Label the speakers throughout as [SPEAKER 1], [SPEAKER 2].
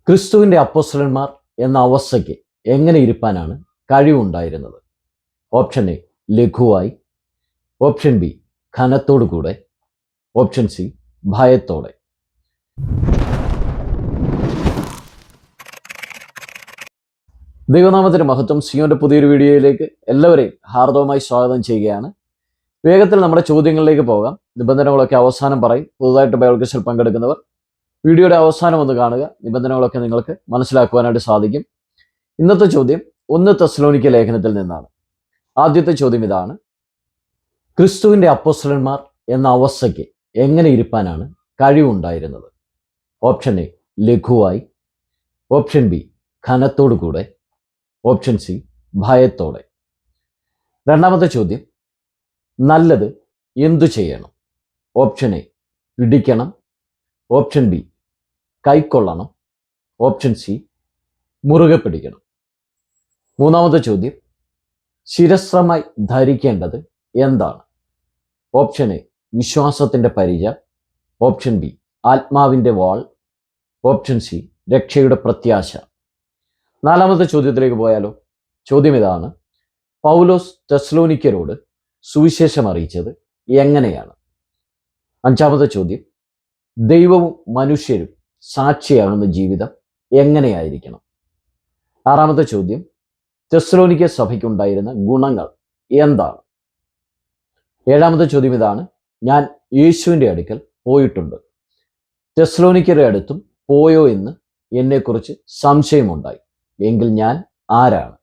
[SPEAKER 1] ക്രിസ്തുവിൻ്റെ അപ്പോസ്തലന്മാർ എന്ന അവസ്ഥയ്ക്ക് എങ്ങനെ ഇരിപ്പാനാണ് കഴിവുണ്ടായിരുന്നത്? ഓപ്ഷൻ എ ലഘുവായി, ഓപ്ഷൻ ബി ഘനത്തോടു കൂടെ, ഓപ്ഷൻ സി ഭയത്തോടെ. ദൈവനാമത്തിന് മഹത്വം. സിയോന്റെ പുതിയൊരു വീഡിയോയിലേക്ക് എല്ലാവരെയും ഹാർദവമായി സ്വാഗതം ചെയ്യുകയാണ്. വേഗത്തിൽ നമ്മുടെ ചോദ്യങ്ങളിലേക്ക് പോകാം. നിബന്ധനകളൊക്കെ അവസാനം പറയും. പുതുതായിട്ട് ബൈബിൾ ക്വിസിൽ പങ്കെടുക്കുന്നവർ വീഡിയോയുടെ അവസാനം ഒന്ന് കാണുക. നിബന്ധനകളൊക്കെ നിങ്ങൾക്ക് മനസ്സിലാക്കുവാനായിട്ട് സാധിക്കും. ഇന്നത്തെ ചോദ്യം 1 തെസ്സലോനിക്ക ലേഖനത്തിൽ നിന്നാണ്. ആദ്യത്തെ ചോദ്യം ഇതാണ്: ക്രിസ്തുവിൻ്റെ അപ്പോസ്തലന്മാർ എന്ന അവസ്ഥയ്ക്ക് എങ്ങനെ ഇരിപ്പാനാണ് കഴിവുണ്ടായിരുന്നത്? ഓപ്ഷൻ എ ലഘുവായി, ഓപ്ഷൻ ബി ഘനത്തോടു കൂടെ, ഓപ്ഷൻ സി ഭയത്തോടെ. രണ്ടാമത്തെ ചോദ്യം: നല്ലത് എന്തു ചെയ്യണം? ഓപ്ഷൻ എ പിടിക്കണം, ഓപ്ഷൻ ബി കൈക്കൊള്ളണം, ഓപ്ഷൻ സി മുറുകെ പിടിക്കണം. മൂന്നാമത്തെ ചോദ്യം: ശിരസ്ത്രമായി ധരിക്കേണ്ടത് എന്താണ്? ഓപ്ഷൻ എ വിശ്വാസത്തിൻ്റെ പരിച, ഓപ്ഷൻ ബി ആത്മാവിൻ്റെ വാൾ, ഓപ്ഷൻ സി രക്ഷയുടെ പ്രത്യാശ. നാലാമത്തെ ചോദ്യത്തിലേക്ക് പോയാലോ? ചോദ്യം ഇതാണ്: പൗലോസ് തെസ്സലോനിക്കരോട് സുവിശേഷം അറിയിച്ചത് എങ്ങനെയാണ്? അഞ്ചാമത്തെ ചോദ്യം: ദൈവവും മനുഷ്യരും സാക്ഷിയാകുന്ന ജീവിതം എങ്ങനെയായിരിക്കണം? ആറാമത്തെ ചോദ്യം: തെസ്സലോനിക്ക സഭയ്ക്കുണ്ടായിരുന്ന ഗുണങ്ങൾ എന്താണ്? ഏഴാമത്തെ ചോദ്യം ഇതാണ്: ഞാൻ യേശുവിൻ്റെ അടുക്കൽ പോയിട്ടുണ്ട്, തെസ്സലോനിക്കരുടെ അടുത്തും പോയോ എന്ന് എന്നെക്കുറിച്ച് സംശയമുണ്ടായി, എങ്കിൽ ഞാൻ ആരാണ്?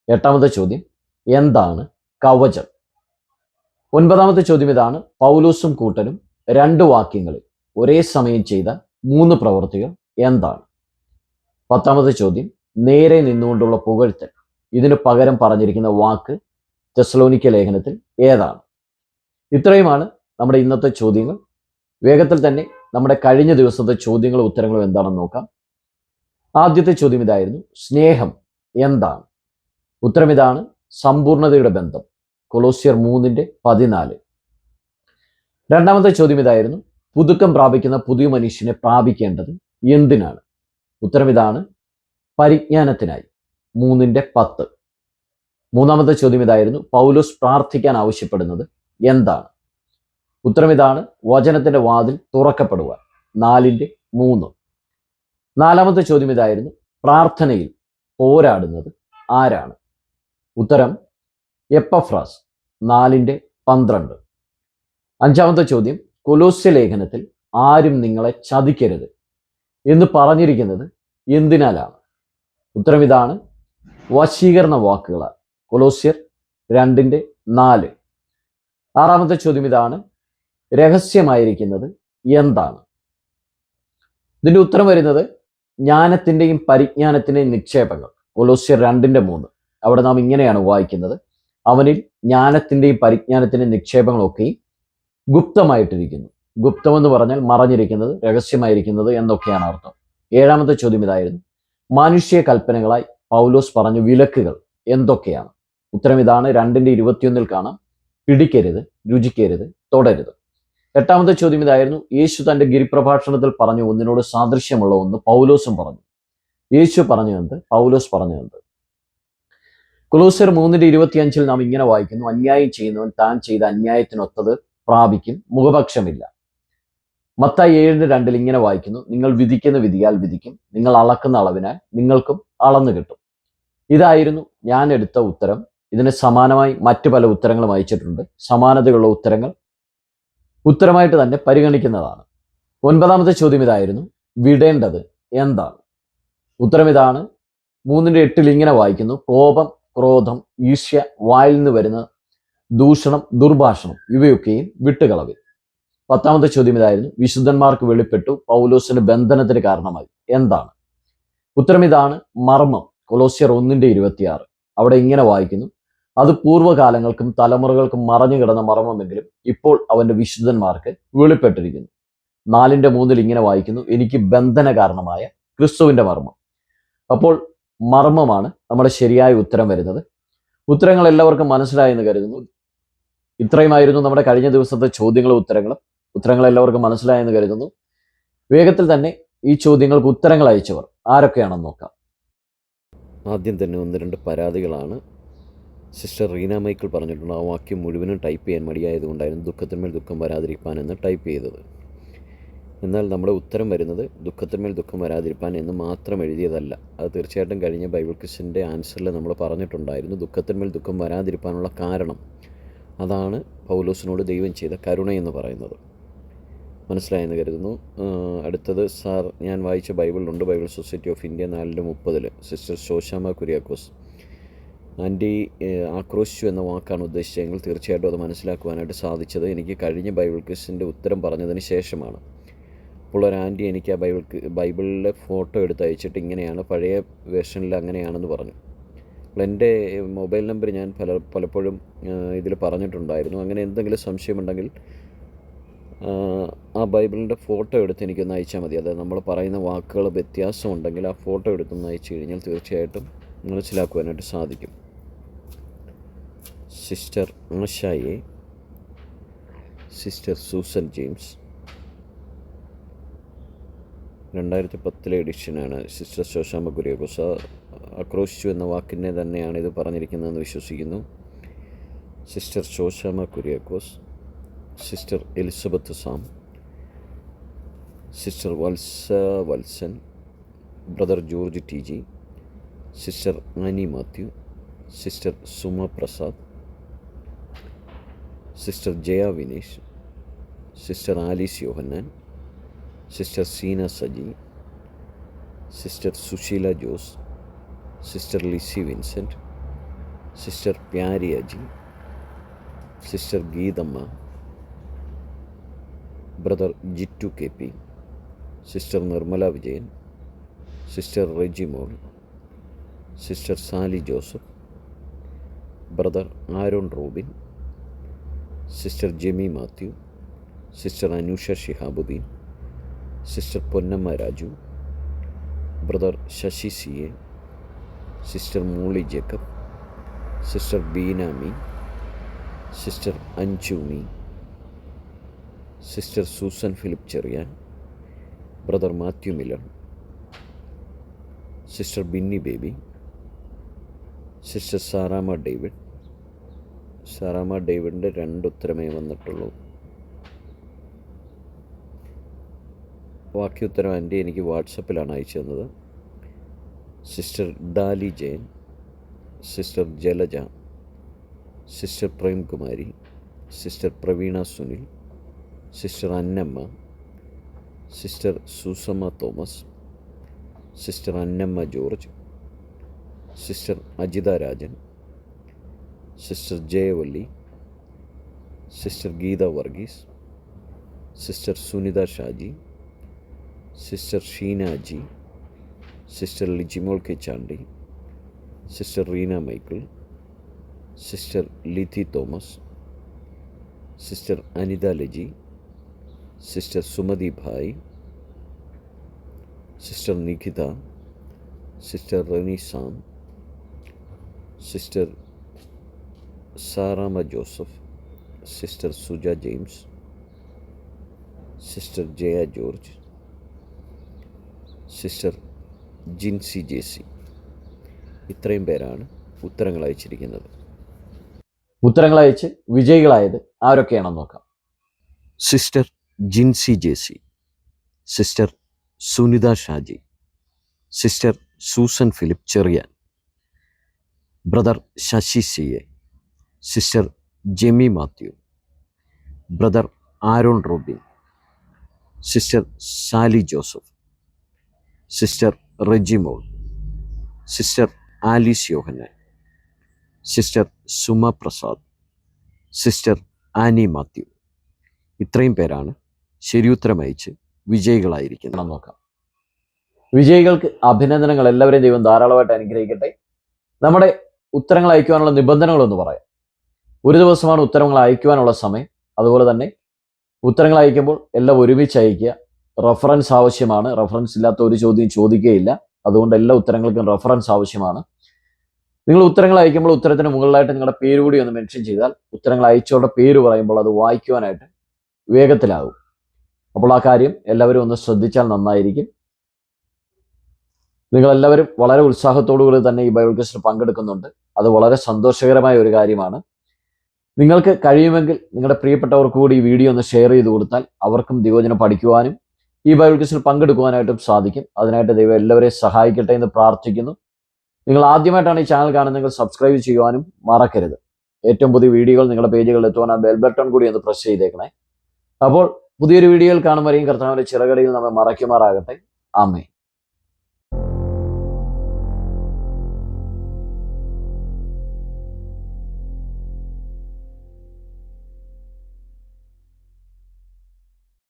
[SPEAKER 1] എട്ടാമത്തെ ചോദ്യം: എന്താണ് കവചം? ഒൻപതാമത്തെ ചോദ്യം ഇതാണ്: പൗലോസും കൂട്ടനും 2 വാക്യങ്ങളിൽ ഒരേ സമയം ചെയ്ത 3 പ്രവൃത്തികൾ എന്താണ്? പത്താമത്തെ ചോദ്യം: നേരെ നിന്നുകൊണ്ടുള്ള പുകഴ്ത്തൽ, ഇതിന് പകരം പറഞ്ഞിരിക്കുന്ന വാക്ക് തെസ്സലോനിക്ക ലേഖനത്തിൽ ഏതാണ്? ഇത്രയുമാണ് നമ്മുടെ ഇന്നത്തെ ചോദ്യങ്ങൾ. വേഗത്തിൽ തന്നെ നമ്മുടെ കഴിഞ്ഞ ദിവസത്തെ ചോദ്യങ്ങളും ഉത്തരങ്ങളും എന്താണെന്ന് നോക്കാം. ആദ്യത്തെ ചോദ്യം ഇതായിരുന്നു: സ്നേഹം എന്താണ്? ഉത്തരം ഇതാണ്: സമ്പൂർണതയുടെ ബന്ധം, കൊലോസ്യർ 3:14. രണ്ടാമത്തെ ചോദ്യം ഇതായിരുന്നു: പുതുക്കം പ്രാപിക്കുന്ന പുതിയ മനുഷ്യനെ പ്രാപിക്കേണ്ടത് എന്തിനാണ്? ഉത്തരം ഇതാണ്: പരിജ്ഞാനത്തിനായി, 3:10. മൂന്നാമത്തെ ചോദ്യം ഇതായിരുന്നു: പൗലോസ് പ്രാർത്ഥിക്കാൻ ആവശ്യപ്പെടുന്നത് എന്താണ്? ഉത്തരം ഇതാണ്: വചനത്തിന്റെ വാതിൽ തുറക്കപ്പെടുവാൻ, 4:3. നാലാമത്തെ ചോദ്യം ഇതായിരുന്നു: പ്രാർത്ഥനയിൽ പോരാടുന്നത് ആരാണ്? ഉത്തരം എപ്പഫ്രാസ്, 4:12. അഞ്ചാമത്തെ ചോദ്യം: കൊലോസ്യ ലേഖനത്തിൽ ആരും നിങ്ങളെ ചതിക്കരുത് എന്ന് പറഞ്ഞിരിക്കുന്നത് എന്തിനാലാണ്? ഉത്തരം ഇതാണ്: വശീകരണ വാക്കുകളാൽ, കൊലോസ്യർ 2:4. ആറാമത്തെ ചോദ്യം ഇതാണ്: രഹസ്യമായിരിക്കുന്നത് എന്താണ്? ഇതിന്റെ ഉത്തരം വരുന്നത് ജ്ഞാനത്തിൻ്റെയും പരിജ്ഞാനത്തിൻ്റെയും നിക്ഷേപങ്ങൾ, കൊലോസ്യർ 2:3. അവിടെ നാം ഇങ്ങനെയാണ് വായിക്കുന്നത്: അവനിൽ ജ്ഞാനത്തിൻ്റെയും പരിജ്ഞാനത്തിൻ്റെയും നിക്ഷേപങ്ങളൊക്കെയും ഗുപ്തമായിട്ടിരിക്കുന്നു. ഗുപ്തമെന്ന് പറഞ്ഞാൽ മറഞ്ഞിരിക്കുന്നത്, രഹസ്യമായിരിക്കുന്നത് എന്നൊക്കെയാണ് അർത്ഥം. ഏഴാമത്തെ ചോദ്യം ഇതായിരുന്നു: മാനുഷ്യ കൽപ്പനകളായി പൗലോസ് പറഞ്ഞ വിലക്കുകൾ എന്തൊക്കെയാണ്? ഉത്തരം ഇതാണ്: 2:21 കാണാം: പിടിക്കരുത്, രുചിക്കരുത്, തൊടരുത്. എട്ടാമത്തെ ചോദ്യം ഇതായിരുന്നു: യേശു തൻ്റെ ഗിരിപ്രഭാഷണത്തിൽ പറഞ്ഞു ഒന്നിനോട് സാദൃശ്യമുള്ള ഒന്ന് പൗലോസും പറഞ്ഞു. യേശു പറഞ്ഞതെന്ത്? പൗലോസ് പറഞ്ഞതെന്ത്? കൊലോസ്യർ 3:25 നാം ഇങ്ങനെ വായിക്കുന്നു: അന്യായം ചെയ്യുന്നവൻ താൻ ചെയ്ത അന്യായത്തിനൊത്തത് പ്രാപിക്കും, മുഖപക്ഷമില്ല. മത്തായി 7:2 ഇങ്ങനെ വായിക്കുന്നു: നിങ്ങൾ വിധിക്കുന്ന വിധിയാൽ വിധിക്കും, നിങ്ങൾ അളക്കുന്ന അളവിനാൽ നിങ്ങൾക്കും അളന്നു കിട്ടും. ഇതായിരുന്നു ഞാൻ എടുത്ത ഉത്തരം. ഇതിന് സമാനമായി മറ്റു പല ഉത്തരങ്ങളും അയച്ചിട്ടുണ്ട്. സമാനതയുള്ള ഉത്തരങ്ങൾ ഉത്തരമായിട്ട് തന്നെ പരിഗണിക്കുന്നതാണ്. ഒൻപതാമത്തെ ചോദ്യം ഇതായിരുന്നു: വിടേണ്ടത് എന്താണ്? ഉത്തരം ഇതാണ്: 3:8 ഇങ്ങനെ വായിക്കുന്നു: കോപം, ക്രോധം, ഈർഷ്യ, വായിൽ നിന്ന് വരുന്ന ദൂഷണം, ദുർഭാഷണം ഇവയൊക്കെയും വിട്ടുകളവിൽ. പത്താമത്തെ ചോദ്യം ഇതായിരുന്നു: വിശുദ്ധന്മാർക്ക് വെളിപ്പെട്ടു, പൗലോസിന് ബന്ധനത്തിന് കാരണമായി, എന്താണ്? ഉത്തരം ഇതാണ്: മർമ്മം, കൊലോസ്യർ 1:26. അവിടെ ഇങ്ങനെ വായിക്കുന്നു: അത് പൂർവ്വകാലങ്ങൾക്കും തലമുറകൾക്കും മറഞ്ഞു കിടന്ന മർമ്മമെങ്കിലും ഇപ്പോൾ അവന്റെ വിശുദ്ധന്മാർക്ക് വെളിപ്പെട്ടിരിക്കുന്നു. 4:3 ഇങ്ങനെ വായിക്കുന്നു: എനിക്ക് ബന്ധന കാരണമായ ക്രിസ്തുവിന്റെ മർമ്മം. അപ്പോൾ മർമ്മമാണ് നമ്മുടെ ശരിയായ ഉത്തരം വരുന്നത്. ഉത്തരങ്ങൾ എല്ലാവർക്കും മനസ്സിലായെന്ന് കരുതുന്നു. ഇത്രയുമായിരുന്നു നമ്മുടെ കഴിഞ്ഞ ദിവസത്തെ ചോദ്യങ്ങളും ഉത്തരങ്ങളും. ഉത്തരങ്ങൾ എല്ലാവർക്കും മനസ്സിലായെന്ന് കരുതുന്നു. വേഗത്തിൽ തന്നെ ഈ ചോദ്യങ്ങൾക്ക് ഉത്തരങ്ങൾ അയച്ചവർ ആരൊക്കെയാണെന്ന് നോക്കാം.
[SPEAKER 2] ആദ്യം തന്നെ ഒന്ന് രണ്ട് പരാതികളാണ്. സിസ്റ്റർ റീന മൈക്കിൾ പറഞ്ഞിട്ടുണ്ട്, ആ വാക്യം മുഴുവനും ടൈപ്പ് ചെയ്യാൻ മടിയായതുകൊണ്ടായിരുന്നു ദുഃഖത്തിന്മേൽ ദുഃഖം വരാതിരിപ്പാൻ എന്ന് ടൈപ്പ് ചെയ്തത്. എന്നാൽ നമ്മുടെ ഉത്തരം വരുന്നത് ദുഃഖത്തിന്മേൽ ദുഃഖം വരാതിരിപ്പാൻ എന്ന് മാത്രം എഴുതിയതല്ല. അത് തീർച്ചയായിട്ടും കഴിഞ്ഞ ബൈബിൾ ക്വിസിൻ്റെ ആൻസറിൽ നമ്മൾ പറഞ്ഞിട്ടുണ്ടായിരുന്നു. ദുഃഖത്തിന്മേൽ ദുഃഖം വരാതിരിപ്പാനുള്ള കാരണം, അതാണ് പൗലോസിനോട് ദൈവം ചെയ്ത കരുണയെന്ന് പറയുന്നത്. മനസ്സിലായെന്ന് കരുതുന്നു. അടുത്തത്, സാർ ഞാൻ വായിച്ച ബൈബിളിലുണ്ട്, Bible society of India 4:30 sister Sosamma Kuriakose aunty ആക്രോശിച്ചു എന്ന വാക്കാണ് ഉദ്ദേശിച്ചതെങ്കിൽ തീർച്ചയായിട്ടും അത് മനസ്സിലാക്കുവാനായിട്ട് സാധിച്ചത് എനിക്ക് കഴിഞ്ഞ ബൈബിൾ ക്വിസിൻ്റെ ഉത്തരം പറഞ്ഞതിന് ശേഷമാണ്. അപ്പോൾ ഒരു ആൻറ്റി എനിക്ക് ആ ബൈബിളിലെ ഫോട്ടോ എടുത്ത് അയച്ചിട്ട് ഇങ്ങനെയാണ്, പഴയ വേർഷനിൽ അങ്ങനെയാണെന്ന് പറഞ്ഞു. അപ്പോൾ എൻ്റെ മൊബൈൽ നമ്പർ ഞാൻ പലപ്പോഴും ഇതിൽ പറഞ്ഞിട്ടുണ്ടായിരുന്നു. അങ്ങനെ എന്തെങ്കിലും സംശയമുണ്ടെങ്കിൽ ആ ബൈബിളിൻ്റെ ഫോട്ടോ എടുത്ത് എനിക്കൊന്ന് അയച്ചാൽ മതി. അതായത് നമ്മൾ പറയുന്ന വാക്കുകൾ വ്യത്യാസമുണ്ടെങ്കിൽ ആ ഫോട്ടോ എടുത്തൊന്ന് അയച്ചു കഴിഞ്ഞാൽ തീർച്ചയായിട്ടും മനസ്സിലാക്കുവാനായിട്ട് സാധിക്കും. സിസ്റ്റർ ആശായെ, സിസ്റ്റർ സൂസൻ ജെയിംസ്, 2010 എഡിഷനാണ്. സിസ്റ്റർ ശോശാമ കുര്യാക്കോസ് ആക്രോശിച്ചു എന്ന വാക്കിനെ തന്നെയാണ് ഇത് പറഞ്ഞിരിക്കുന്നതെന്ന് വിശ്വസിക്കുന്നു. Sister Sosamma Kuriakose, sister Elizabeth Sam, sister Valsan, brother George T G, sister Annie Mathew, sister Suma Prasad, sister Jaya Vinesh, sister Alice Yohannan, sister Seena Saji, sister Susheela Jose, sister Lissy Vincent, sister Pyari Aji, sister Geethamma, brother Jittu K P, sister Nirmala Vijayan, sister Regimol, sister Sally Joseph, brother Aaron Robin, sister Jemi Mathew, sister Anusha Shihabuddin, sister Ponnamma Raju, brother Sasi C A, sister Mooli Jacob, sister Beenami, sister Anjumi, sister Susan Philip Cherian, brother Mathew Miller, sister Binny Baby, sister Saramma David. Saramma ഡേവിഡിൻ്റെ 2 ഉത്തരമേ വന്നിട്ടുള്ളൂ. വാക്യോത്തരം aunty എനിക്ക് വാട്സപ്പിലാണ് അയച്ചു തന്നത്. Sister Dolly Jayan, sister Jalaja, sister Premkumari, sister Praveena Sunil, sister Annamma, sister Susamma Thomas, sister Annamma George, sister Ajitha Rajan, sister Jayavalli, sister Geetha Varghese, sister Sunitha Shaji, sister Sheena G, sister Lijimol K Chandy, sister Reena Michael, sister Lithi Thomas, sister Anitha Laji, sister Sumathi Bai, sister Nikhitha, sister Rani Sam, sister Saramma Joseph, sister Suja James, sister Jaya George, sister Jincy Jaisy. ഇത്രയും പേരാണ് ഉത്തരങ്ങൾ അയച്ചിരിക്കുന്നത്.
[SPEAKER 1] ഉത്തരങ്ങൾ അയച്ച് വിജയികളായത് ആരൊക്കെയാണെന്ന് നോക്കാം.
[SPEAKER 2] Sister Jincy Jaisy, sister Sunitha Shaji, sister Susan Philip Cherian, brother Sasi C A, sister Jemi Mathew, brother Aaron Robin, sister Sally Joseph, sister Regimol, sister Alice Yohannan, sister Suma Prasad, sister Annie Mathew. ഇത്രയും പേരാണ് ശരിയുത്തരം അയച്ച് വിജയികളായിരിക്കുന്നത്.
[SPEAKER 1] നോക്കാം. വിജയികൾക്ക് അഭിനന്ദനങ്ങൾ. എല്ലാവരെയും ദൈവം ധാരാളമായിട്ട് അനുഗ്രഹിക്കട്ടെ. നമ്മുടെ ഉത്തരങ്ങൾ അയക്കുവാനുള്ള നിബന്ധനകളൊന്ന് പറയാം. ഒരു ദിവസമാണ് ഉത്തരങ്ങൾ അയക്കുവാനുള്ള സമയം. അതുപോലെ തന്നെ ഉത്തരങ്ങൾ അയക്കുമ്പോൾ എല്ലാം ഒരുമിച്ച് അയക്കുക. റെഫറൻസ് ആവശ്യമാണ്. റെഫറൻസ് ഇല്ലാത്ത ഒരു ചോദ്യം ചോദിക്കുകയില്ല. അതുകൊണ്ട് എല്ലാ ഉത്തരങ്ങൾക്കും റെഫറൻസ് ആവശ്യമാണ്. നിങ്ങൾ ഉത്തരങ്ങൾ അയക്കുമ്പോൾ ഉത്തരത്തിന് മുകളിലായിട്ട് നിങ്ങളുടെ പേര് കൂടി ഒന്ന് മെൻഷൻ ചെയ്താൽ ഉത്തരങ്ങൾ അയച്ചവരുടെ പേര് പറയുമ്പോൾ അത് വായിക്കുവാനായിട്ട് വേഗത്തിലാകും. അപ്പോൾ ആ കാര്യം എല്ലാവരും ഒന്ന് ശ്രദ്ധിച്ചാൽ നന്നായിരിക്കും. നിങ്ങളെല്ലാവരും വളരെ ഉത്സാഹത്തോടുകൂടി തന്നെ ഈ ബൈബിൾ ക്വിസിൽ പങ്കെടുക്കുന്നുണ്ട്. അത് വളരെ സന്തോഷകരമായ ഒരു കാര്യമാണ്. നിങ്ങൾക്ക് കഴിയുമെങ്കിൽ നിങ്ങളുടെ പ്രിയപ്പെട്ടവർക്ക് കൂടി ഈ വീഡിയോ ഒന്ന് ഷെയർ ചെയ്ത് കൊടുത്താൽ അവർക്കും ദൈവവചനം പഠിക്കുവാനും ഈ ബൈബിൾ ക്വിസിൽ പങ്കെടുക്കുവാനായിട്ടും സാധിക്കും. അതിനായിട്ട് ദൈവം എല്ലാവരെയും സഹായിക്കട്ടെ എന്ന് പ്രാർത്ഥിക്കുന്നു. നിങ്ങൾ ആദ്യമായിട്ടാണ് ഈ ചാനൽ കാണുന്നതെങ്കിൽ സബ്സ്ക്രൈബ് ചെയ്യുവാനും മറക്കരുത്. ഏറ്റവും പുതിയ വീഡിയോകൾ നിങ്ങളുടെ പേജുകളിൽ എത്തുവാൻ ആ ബെൽ ബട്ടൺ കൂടി ഒന്ന് പ്രസ് ചെയ്തേക്കണേ. അപ്പോൾ പുതിയൊരു വീഡിയോയിൽ കാണും വരെയും കർത്താവിന്റെ ചിറകടിയിൽ നമ്മെ മറയ്ക്കുമാറാകട്ടെ. ആമേൻ.